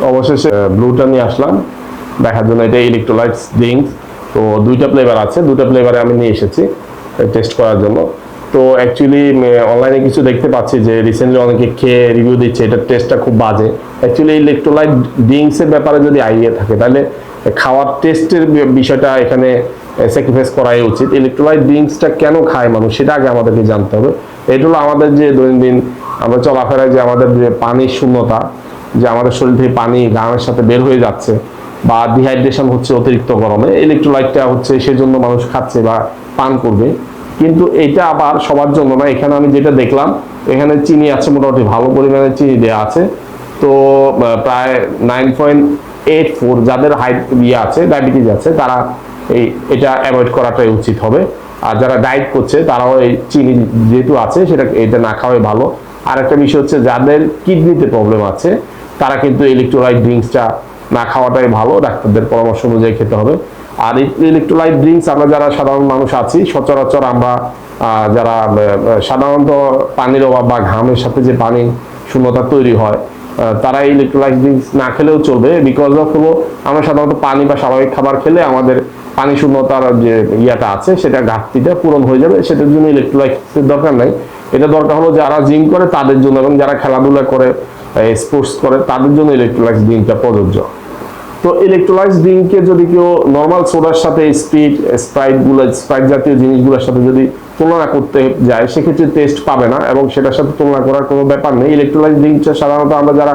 অবশেষে ব্লুটা নিয়ে আসলাম দেখার জন্য। এটা ইলেকট্রোলাইটস ড্রিঙ্কস। তো দুইটা ফ্লেভার আছে, দুটো ফ্লেভারে আমি নিয়ে এসেছি টেস্ট করার জন্য। তো অ্যাকচুয়ালি অনলাইনে কিছু দেখতে পাচ্ছি যে রিসেন্টলি অনেকে খেয়ে রিভিউ দিচ্ছে এটার টেস্টটা খুব বাজে। অ্যাকচুয়ালি ইলেকট্রোলাইট ড্রিঙ্কসের ব্যাপারে যদি আইডিয়া থাকে তাহলে খাওয়ার টেস্টের বিষয়টা এখানে স্যাক্রিফাইস করাই উচিত। ইলেকট্রোলাইট ড্রিঙ্কসটা কেন খায় মানুষ সেটা আগে আমাদেরকে জানতে হবে। এটা হলো আমাদের যে দৈনন্দিন আমরা চলাফেরায় যে আমাদের যে পানির শূন্যতা, যে আমাদের শরীর থেকে পানি ঘামের সাথে বের হয়ে যাচ্ছে বা ডিহাইড্রেশন হচ্ছে অতিরিক্ত গরমে, ইলেকট্রোলাইটটা হচ্ছে সেজন্য মানুষ খাচ্ছে বা পান করবে। কিন্তু এটা আবার সবার জন্য না। এখানে আমি যেটা দেখলাম এখানে চিনি আছে, মোটামুটি ভালো পরিমাণে চিনি দেওয়া আছে। তো প্রায় 9.84, যাদের হাইট আছে ডায়াবেটিস আছে তারা এটা অ্যাভয়েড করাটাই উচিত হবে। আর যারা ডায়েট করছে তারাও এই চিনি যেহেতু আছে সেটা এটা না খাওয়াই ভালো। আর একটা বিষয় হচ্ছে যাদের কিডনিতে প্রবলেম আছে তারা কিন্তু ইলেকট্রোলাইট ড্রিঙ্কসটা না খাওয়াটাই ভালো, ডাক্তারদের পরামর্শ অনুযায়ী খেতে হবে। আর ইলেকট্রোলাইট ড্রিঙ্কস আমরা যারা সাধারণ মানুষ আছি সচরাচর আমরা যারা সাধারণত পানির অভাব বা ঘামের সাথে যে পানি শূন্যতা তৈরি হয় তারা ইলেকট্রোলাইট ড্রিঙ্কস না খেলেও চলবে। বিকজ অফ হলো আমরা সাধারণত পানি বা স্বাভাবিক খাবার খেলে আমাদের পানি শূন্যতার যে ইয়াটা আছে সেটা ঘাটতিটা পূরণ হয়ে যাবে, সেটার জন্য ইলেকট্রোলাইটের দরকার নাই। এটা দরকার হলো যারা জিম করে তাদের জন্য এবং যারা খেলাধুলা করে স্পোর্টস করে তাদের জন্য ইলেকট্রোলাইট ড্রিঙ্কটা প্রযোজ্য। তো ইলেকট্রোলাইটস ড্রিঙ্কে যদি কেউ নর্মাল সোডার সাথে স্প্রাইট জাতীয় জিনিসগুলোর সাথে যদি তুলনা করতে যায় সেক্ষেত্রে টেস্ট পাবে না এবং সেটার সাথে তুলনা করার কোনো ব্যাপার নেই। ইলেকট্রোলাইট ড্রিঙ্কটা সাধারণত আমরা যারা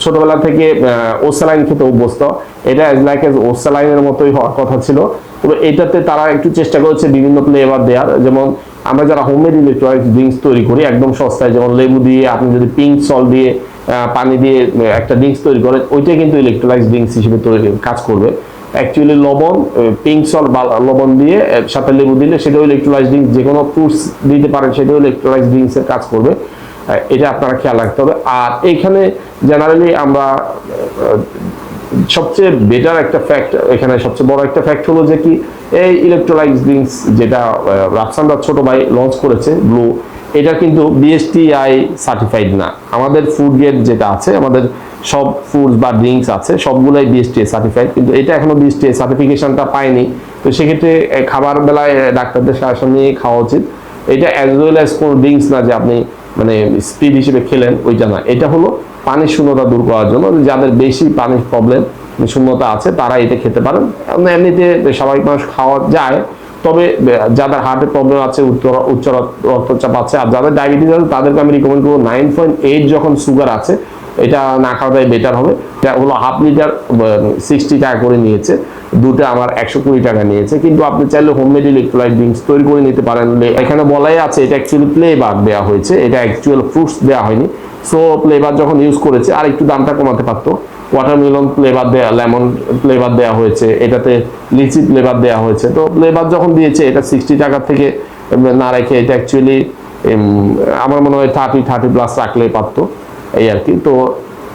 ছোটবেলা থেকে ওস্যালাইন খেতে অভ্যস্ত, এটা অ্যাজ লাইক এজ ওস্যালাইনের মতোই হওয়ার কথা ছিল। তবে এটাতে তারা একটু চেষ্টা করেছে বিভিন্ন ফ্লেভার দেওয়ার। যেমন আমরা যারা হোমমেড ইলেকট্রোলাইট ড্রিঙ্কস তৈরি করি একদম সস্তায়, যেমন লেবু দিয়ে আপনি যদি পিঙ্ক সল্ট দিয়ে পানি দিয়ে একটা ড্রিঙ্কস তৈরি করেন ওইটাই কিন্তু ইলেকট্রোলাইট ড্রিঙ্কস হিসেবে কাজ করবে। অ্যাকচুয়ালি লবণ, পিঙ্ক সল্ট বা লবণ দিয়ে সাথে লেবু দিলে সেটাও ইলেকট্রোলাইট ড্রিঙ্কস, যে কোনো ফ্রুটস দিতে পারেন সেটাও ইলেকট্রোলাইট ড্রিঙ্কসের কাজ করবে। এটা আপনারা খেয়াল রাখতে হবে। আর এইখানে জেনারেলি আমরা সবচেয়ে বেটার একটা ফ্যাক্ট, এখানে সবচেয়ে বড় একটা ফ্যাক্ট হলো যে কি এই ইলেকট্রোলাইট ড্রিঙ্কস যেটা রাফসানদার ছোট ভাই লঞ্চ করেছে ব্লু, এটা কিন্তু বিএসটিআই সার্টিফাইড না। আমাদের ফুড গ্রেড যেটা আছে, আমাদের সব ফুডস বা ড্রিঙ্কস আছে সবগুলাই বিএসটিআই সার্টিফাইড, কিন্তু এটা এখনো বিএসটিআই সার্টিফিকেশনটা পায়নি। তো সেক্ষেত্রে খাবার বেলায় ডাক্তারদের সাজেশন নিয়ে খাওয়া উচিত। এটা অ্যাজ ওয়েল অ্যাজ কোনো ড্রিঙ্কস না যে আপনি মানে স্পিড হিসেবে খেলেন, ওইটা না। এটা হলো পানির শূন্যতা দূর করার জন্য, যাদের বেশি পানির প্রবলেম শূন্যতা আছে তারা এটা খেতে পারেন। এমনিতে স্বাভাবিক মানুষ খাওয়া যায়, তবে যাদের হার্টের প্রবলেম আছে, উচ্চ রক্তচাপ আছে আর যাদের ডায়াবেটিস আছে তাদেরকে আমি রিকমেন্ড করবো 9.8 যখন সুগার আছে এটা না খাওয়াটাই বেটার হবে। এটা হলো হাফ লিটার 60 টাকা করে নিয়েছে, দুটো আমার 120 টাকা নিয়েছে। কিন্তু আপনি চাইলে হোমমেড ইলেকট্রোলাইট ড্রিঙ্কস তৈরি করে নিতে পারেন। এখানে বলাই আছে এটা অ্যাকচুয়ালি ফ্লেভার দেওয়া হয়েছে, এটা অ্যাকচুয়াল ফ্রুটস দেওয়া হয়নি। সো ফ্লেভার যখন ইউজ করেছে আর একটু দামটা কমাতে পারতো। ওয়াটারমেলন ফ্লেভার দেওয়া, লেমন ফ্লেভার দেওয়া হয়েছে, এটাতে লিচি ফ্লেভার দেওয়া হয়েছে। তো ফ্লেভার যখন দিয়েছে এটা 60 টাকা থেকে না রেখে এটা অ্যাকচুয়ালি আমার মনে হয় 30+ রাখলেই পারতো, এই আর কি। তো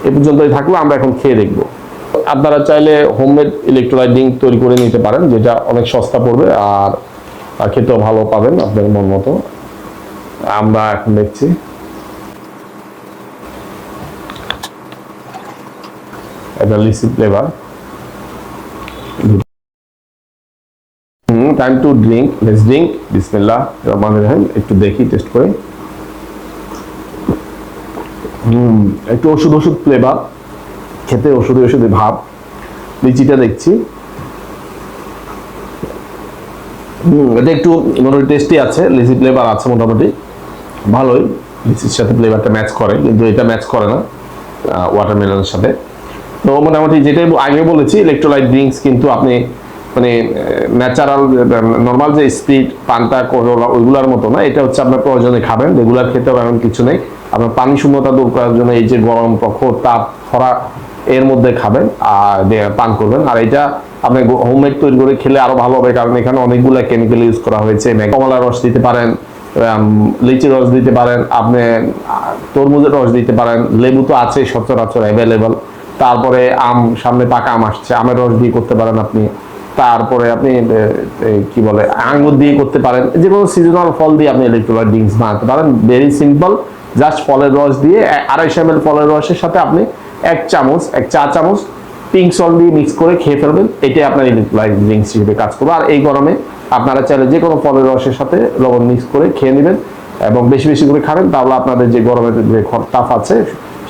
এ পর্যন্তই থাকলো, আমরা এখন খেয়ে দেখবো। আপনারা চাইলে হোমমেড ইলেকট্রোলাইট ড্রিঙ্ক তৈরি করে নিতে পারেন, যেটা অনেক সস্তা পড়বে আর খেতেও ভালো পাবেন আপনার মন মতো। আমরা এখন দেখছি এটা lychee flavour. Time to drink, let's drink. বিসমিল্লাহ রহমানির রহিম। একটু দেখি টেস্ট করে। একটু ওষুধ ফ্লেভার, খেতে ওষুধি ভাব। লিচিটা দেখছি, এটা একটু মোটামুটি টেস্টি আছে, লিচি ফ্লেভার আছে মোটামুটি ভালোই। লিচির সাথে ফ্লেভারটা ম্যাচ করে, কিন্তু এটা ম্যাচ করে না ওয়াটারমেলনের সাথে। তো মোটামুটি যেটাই আগে বলেছি ইলেকট্রোলাইট ড্রিঙ্কস কিন্তু আপনি মানে ন্যাচারাল নর্মাল যে স্পিড পান্তা কোলা ওইগুলোর মতো না। এটা হচ্ছে আপনার প্রয়োজনে খাবেন, রেগুলার খেতে হবে এমন কিছু নেই। আপনার পানি শূন্যতা দূর করার জন্য এই যে গরম প্রখর তাপ খরা এর মধ্যে খাবেন আর পান করবেন। আর এটা আপনি হোমমেড তৈরি করে খেলে আরো ভালো হবে, কারণ এখানে অনেকগুলো কেমিক্যাল ইউজ করা হয়েছে। কমলার রস দিতে পারেন, লিচির রস দিতে পারেন, আপনি তরমুজের রস দিতে পারেন, লেবু তো আছে সচরাচর অ্যাভেলেবল। তারপরে সামনে পাকা আম আসছে, আমের রস দিয়ে করতে পারেন আপনি। তারপরে আপনি কি বলে আঙ্গুর দিয়ে করতে পারেন, যে কোনো সিজনাল ফল দিয়ে আপনি ইলেকট্রোলাইট ড্রিঙ্কস বানাতে পারেন। ভেরি সিম্পল, জাস্ট ফলের রস দিয়ে 250 ml ফলের রসের সাথে আপনি এক চা চামচ পিঙ্ক সল্ট দিয়ে মিক্স করে খেয়ে ফেলবেন, এটাই আপনার ইলেক্ট্রোলাইট ড্রিঙ্কস হিসেবে কাজ করবে। আর এই গরমে আপনারা চাইলে যে কোনো ফলের রসের সাথে লবণ মিক্স করে খেয়ে নেবেন এবং বেশি বেশি করে খাবেন, তাহলে আপনাদের যে গরমের যে তাপ আছে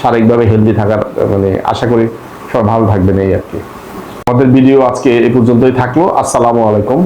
শারীরিকভাবে হেলদি থাকার মানে আশা করি সবাই ভালো থাকবেন, এই আর কি। আমাদের ভিডিও আজকে এ পর্যন্তই থাকলো। আসসালামু আলাইকুম।